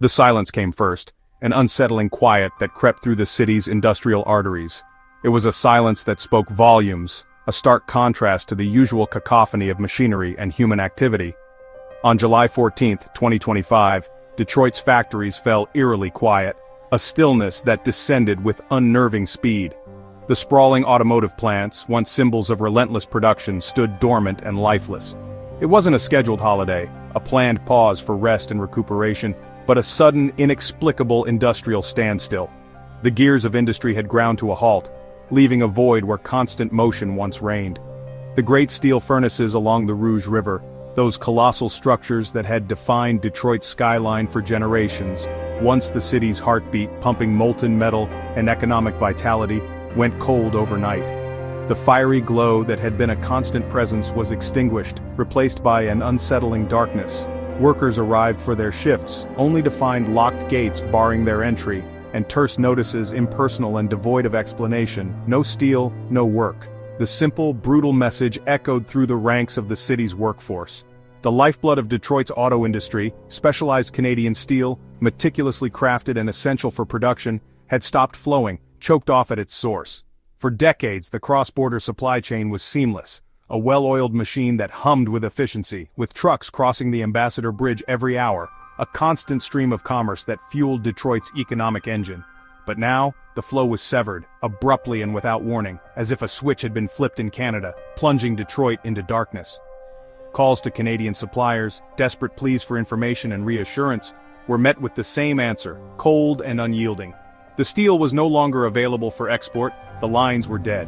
The silence came first, an unsettling quiet that crept through the city's industrial arteries. It was a silence that spoke volumes, a stark contrast to the usual cacophony of machinery and human activity. On July 14, 2025, Detroit's factories fell eerily quiet, a stillness that descended with unnerving speed. The sprawling automotive plants, once symbols of relentless production, stood dormant and lifeless. It wasn't a scheduled holiday, a planned pause for rest and recuperation, but a sudden, inexplicable industrial standstill. The gears of industry had ground to a halt, leaving a void where constant motion once reigned. The great steel furnaces along the Rouge River, those colossal structures that had defined Detroit's skyline for generations, once the city's heartbeat pumping molten metal and economic vitality, went cold overnight. The fiery glow that had been a constant presence was extinguished, replaced by an unsettling darkness. Workers arrived for their shifts, only to find locked gates barring their entry, and terse notices impersonal and devoid of explanation: no steel, no work. The simple, brutal message echoed through the ranks of the city's workforce. The lifeblood of Detroit's auto industry, specialized Canadian steel, meticulously crafted and essential for production, had stopped flowing, choked off at its source. For decades, the cross-border supply chain was seamless, a well-oiled machine that hummed with efficiency, with trucks crossing the Ambassador Bridge every hour, a constant stream of commerce that fueled Detroit's economic engine. But now, the flow was severed, abruptly and without warning, as if a switch had been flipped in Canada, plunging Detroit into darkness. Calls to Canadian suppliers, desperate pleas for information and reassurance, were met with the same answer: cold and unyielding. The steel was no longer available for export, the lines were dead.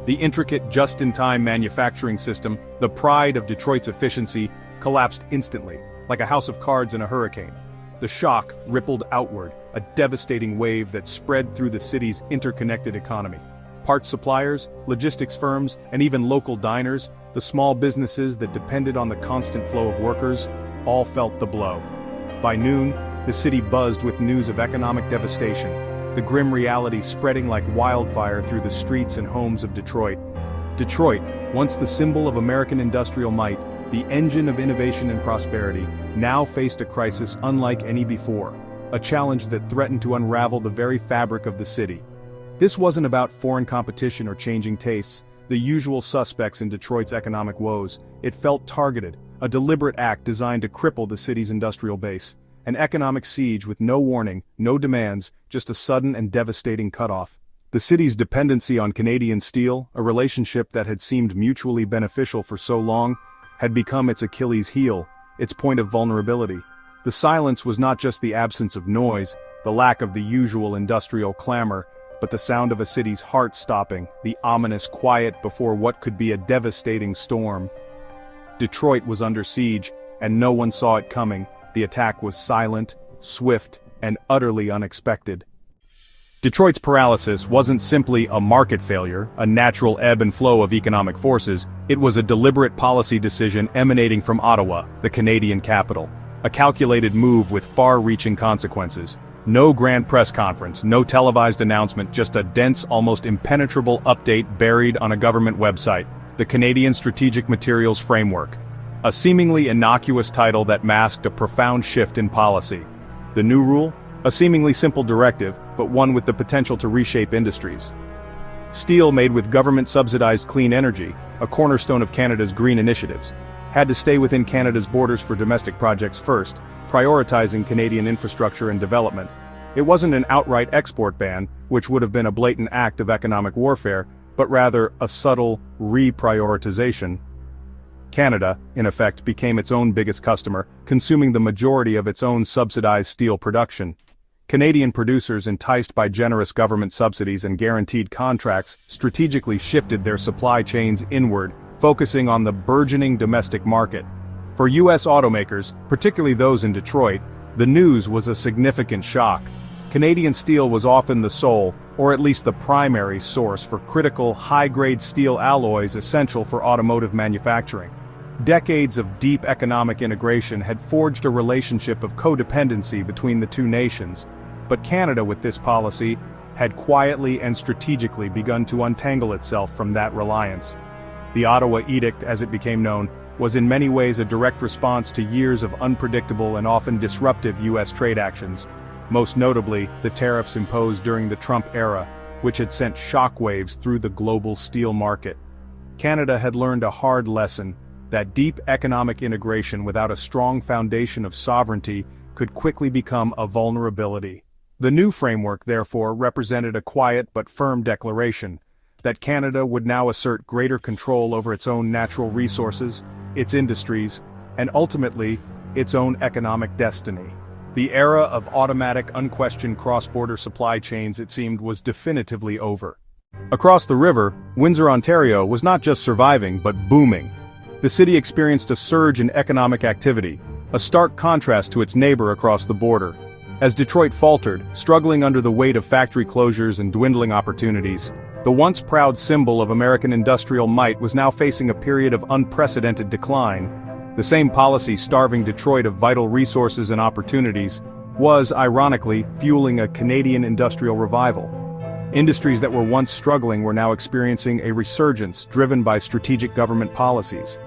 The intricate just-in-time manufacturing system, the pride of Detroit's efficiency, collapsed instantly, like a house of cards in a hurricane. The shock rippled outward, a devastating wave that spread through the city's interconnected economy. Parts suppliers, logistics firms, and even local diners, the small businesses that depended on the constant flow of workers, all felt the blow. By noon, the city buzzed with news of economic devastation, the grim reality spreading like wildfire through the streets and homes of Detroit. Detroit, once the symbol of American industrial might, the engine of innovation and prosperity, now faced a crisis unlike any before, a challenge that threatened to unravel the very fabric of the city. This wasn't about foreign competition or changing tastes, the usual suspects in Detroit's economic woes. It felt targeted, a deliberate act designed to cripple the city's industrial base. An economic siege with no warning, no demands, just a sudden and devastating cutoff. The city's dependency on Canadian steel, a relationship that had seemed mutually beneficial for so long, had become its Achilles heel, its point of vulnerability. The silence was not just the absence of noise, the lack of the usual industrial clamor, but the sound of a city's heart stopping, the ominous quiet before what could be a devastating storm. Detroit was under siege, and no one saw it coming. The attack was silent, swift, and utterly unexpected. Detroit's paralysis wasn't simply a market failure, a natural ebb and flow of economic forces. It was a deliberate policy decision emanating from Ottawa, the Canadian capital. A calculated move with far-reaching consequences. No grand press conference, no televised announcement, just a dense, almost impenetrable update buried on a government website, the Canadian Strategic Materials Framework. A seemingly innocuous title that masked a profound shift in policy. The new rule? A seemingly simple directive, but one with the potential to reshape industries. Steel made with government-subsidized clean energy, a cornerstone of Canada's green initiatives, had to stay within Canada's borders for domestic projects first, prioritizing Canadian infrastructure and development. It wasn't an outright export ban, which would have been a blatant act of economic warfare, but rather a subtle reprioritization. Canada, in effect, became its own biggest customer, consuming the majority of its own subsidized steel production. Canadian producers, enticed by generous government subsidies and guaranteed contracts, strategically shifted their supply chains inward, focusing on the burgeoning domestic market. For U.S. automakers, particularly those in Detroit, the news was a significant shock. Canadian steel was often the sole, or at least the primary, source for critical, high-grade steel alloys essential for automotive manufacturing. Decades of deep economic integration had forged a relationship of codependency between the two nations, but Canada, with this policy, had quietly and strategically begun to untangle itself from that reliance. The Ottawa Edict, as it became known, was in many ways a direct response to years of unpredictable and often disruptive U.S. trade actions, most notably the tariffs imposed during the Trump era, which had sent shockwaves through the global steel market. Canada had learned a hard lesson, that deep economic integration without a strong foundation of sovereignty could quickly become a vulnerability. The new framework, therefore, represented a quiet but firm declaration that Canada would now assert greater control over its own natural resources, its industries, and ultimately, its own economic destiny. The era of automatic, unquestioned cross-border supply chains, it seemed, was definitively over. Across the river, Windsor, Ontario was not just surviving but booming. The city experienced a surge in economic activity, a stark contrast to its neighbor across the border. As Detroit faltered, struggling under the weight of factory closures and dwindling opportunities, the once proud symbol of American industrial might was now facing a period of unprecedented decline. The same policy starving Detroit of vital resources and opportunities was, ironically, fueling a Canadian industrial revival. Industries that were once struggling were now experiencing a resurgence driven by strategic government policies.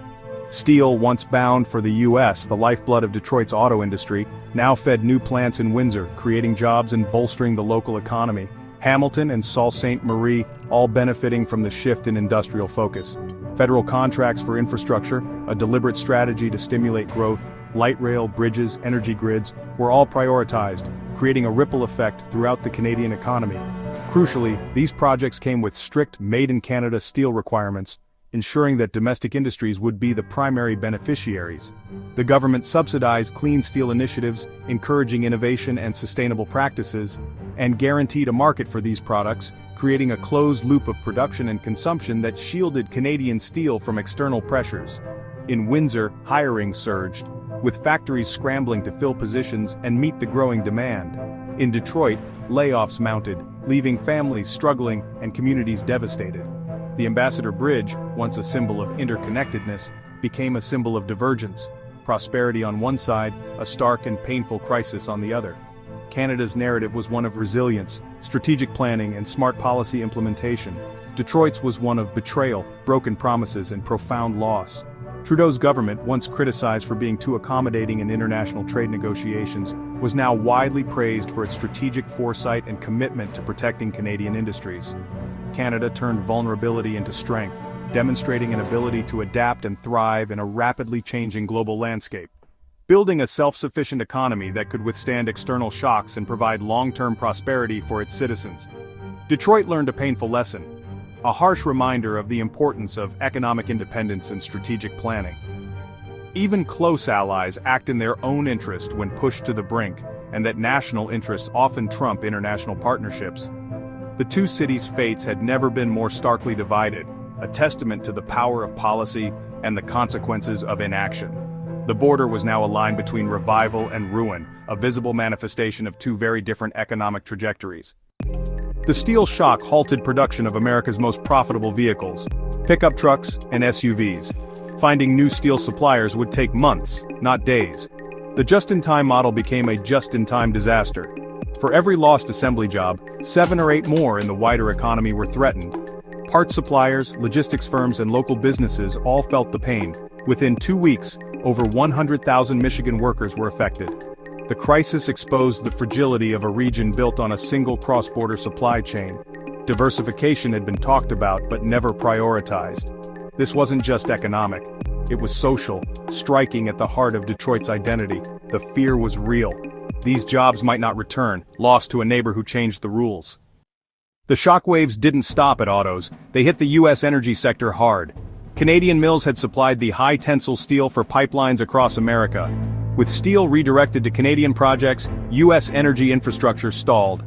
Steel, once bound for the U.S., the lifeblood of Detroit's auto industry, now fed new plants in Windsor, creating jobs and bolstering the local economy. Hamilton and Sault Ste. Marie, all benefiting from the shift in industrial focus. Federal contracts for infrastructure, a deliberate strategy to stimulate growth, light rail, bridges, energy grids, were all prioritized, creating a ripple effect throughout the Canadian economy. Crucially, these projects came with strict made-in-Canada steel requirements, ensuring that domestic industries would be the primary beneficiaries. The government subsidized clean steel initiatives, encouraging innovation and sustainable practices, and guaranteed a market for these products, creating a closed loop of production and consumption that shielded Canadian steel from external pressures. In Windsor, hiring surged, with factories scrambling to fill positions and meet the growing demand. In Detroit, layoffs mounted, leaving families struggling and communities devastated. The Ambassador Bridge, once a symbol of interconnectedness, became a symbol of divergence. Prosperity on one side, a stark and painful crisis on the other. Canada's narrative was one of resilience, strategic planning, and smart policy implementation. Detroit's was one of betrayal, broken promises, and profound loss. Trudeau's government, once criticized for being too accommodating in international trade negotiations, was now widely praised for its strategic foresight and commitment to protecting Canadian industries. Canada turned vulnerability into strength, demonstrating an ability to adapt and thrive in a rapidly changing global landscape. Building a self-sufficient economy that could withstand external shocks and provide long-term prosperity for its citizens. Detroit learned a painful lesson, a harsh reminder of the importance of economic independence and strategic planning. Even close allies act in their own interest when pushed to the brink, and that national interests often trump international partnerships. The two cities' fates had never been more starkly divided, a testament to the power of policy and the consequences of inaction. The border was now a line between revival and ruin, a visible manifestation of two very different economic trajectories. The steel shock halted production of America's most profitable vehicles, pickup trucks and SUVs. Finding new steel suppliers would take months, not days. The just-in-time model became a just-in-time disaster. For every lost assembly job, 7 or 8 more in the wider economy were threatened. Parts suppliers, logistics firms, and local businesses all felt the pain. Within 2 weeks, over 100,000 Michigan workers were affected. The crisis exposed the fragility of a region built on a single cross-border supply chain. Diversification had been talked about but never prioritized. This wasn't just economic. It was social, striking at the heart of Detroit's identity. The fear was real. These jobs might not return, lost to a neighbor who changed the rules. The shockwaves didn't stop at autos. They hit the U.S. energy sector hard. Canadian mills had supplied the high-tensile steel for pipelines across America. With steel redirected to Canadian projects, U.S. energy infrastructure stalled.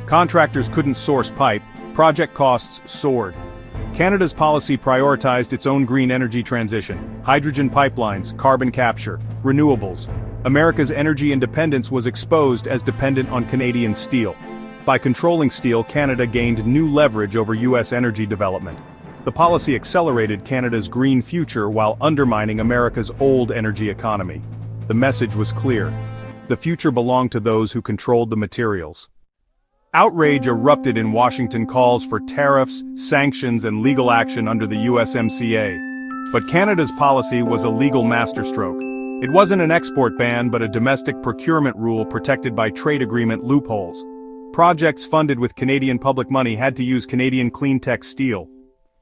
Contractors couldn't source pipe, project costs soared. Canada's policy prioritized its own green energy transition, hydrogen pipelines, carbon capture, renewables. America's energy independence was exposed as dependent on Canadian steel. By controlling steel, Canada gained new leverage over U.S. energy development. The policy accelerated Canada's green future while undermining America's old energy economy. The message was clear. The future belonged to those who controlled the materials. Outrage erupted in Washington calls for tariffs, sanctions, and legal action under the USMCA. But Canada's policy was a legal masterstroke. It wasn't an export ban but a domestic procurement rule protected by trade agreement loopholes. Projects funded with Canadian public money had to use Canadian clean-tech steel.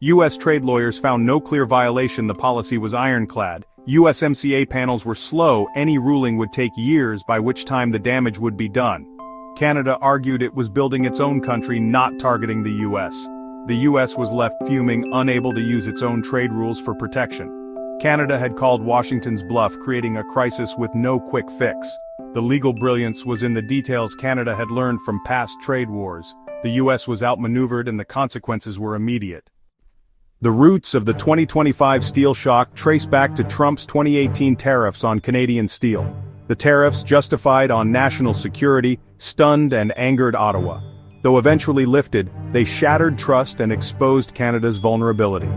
U.S. trade lawyers found no clear violation. The policy was ironclad. USMCA panels were slow. Any ruling would take years, by which time the damage would be done. Canada argued it was building its own country, not targeting the U.S. The U.S. was left fuming, unable to use its own trade rules for protection. Canada had called Washington's bluff, creating a crisis with no quick fix. The legal brilliance was in the details. Canada had learned from past trade wars. The U.S. was outmaneuvered and the consequences were immediate. The roots of the 2025 steel shock trace back to Trump's 2018 tariffs on Canadian steel. The tariffs, justified on national security, stunned and angered Ottawa. Though eventually lifted, they shattered trust and exposed Canada's vulnerability.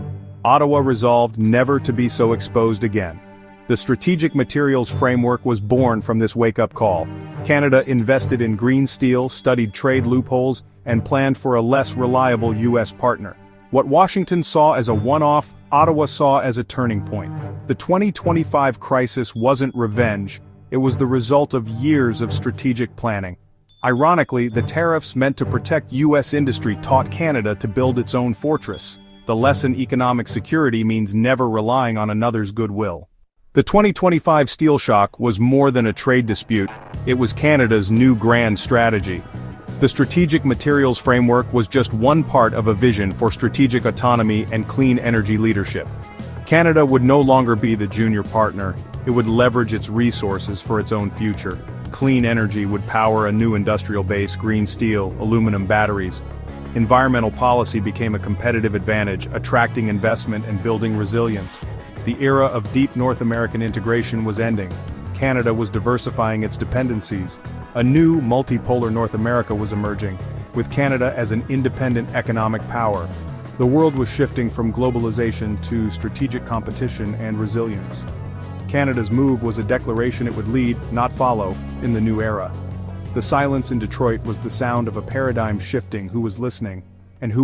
Ottawa resolved never to be so exposed again. The Strategic Materials Framework was born from this wake-up call. Canada invested in green steel, studied trade loopholes, and planned for a less reliable U.S. partner. What Washington saw as a one-off, Ottawa saw as a turning point. The 2025 crisis wasn't revenge, it was the result of years of strategic planning. Ironically, the tariffs meant to protect U.S. industry taught Canada to build its own fortress. The lesson: economic security means never relying on another's goodwill. The 2025 steel shock was more than a trade dispute, it was Canada's new grand strategy. The Strategic Materials Framework was just one part of a vision for strategic autonomy and clean energy leadership. Canada would no longer be the junior partner, it would leverage its resources for its own future. Clean energy would power a new industrial base: green steel, aluminum batteries. Environmental policy became a competitive advantage, attracting investment and building resilience. The era of deep North American integration was ending. Canada was diversifying its dependencies. A new, multipolar North America was emerging, with Canada as an independent economic power. The world was shifting from globalization to strategic competition and resilience. Canada's move was a declaration it would lead, not follow, in the new era. The silence in Detroit was the sound of a paradigm shifting. Who was listening, and who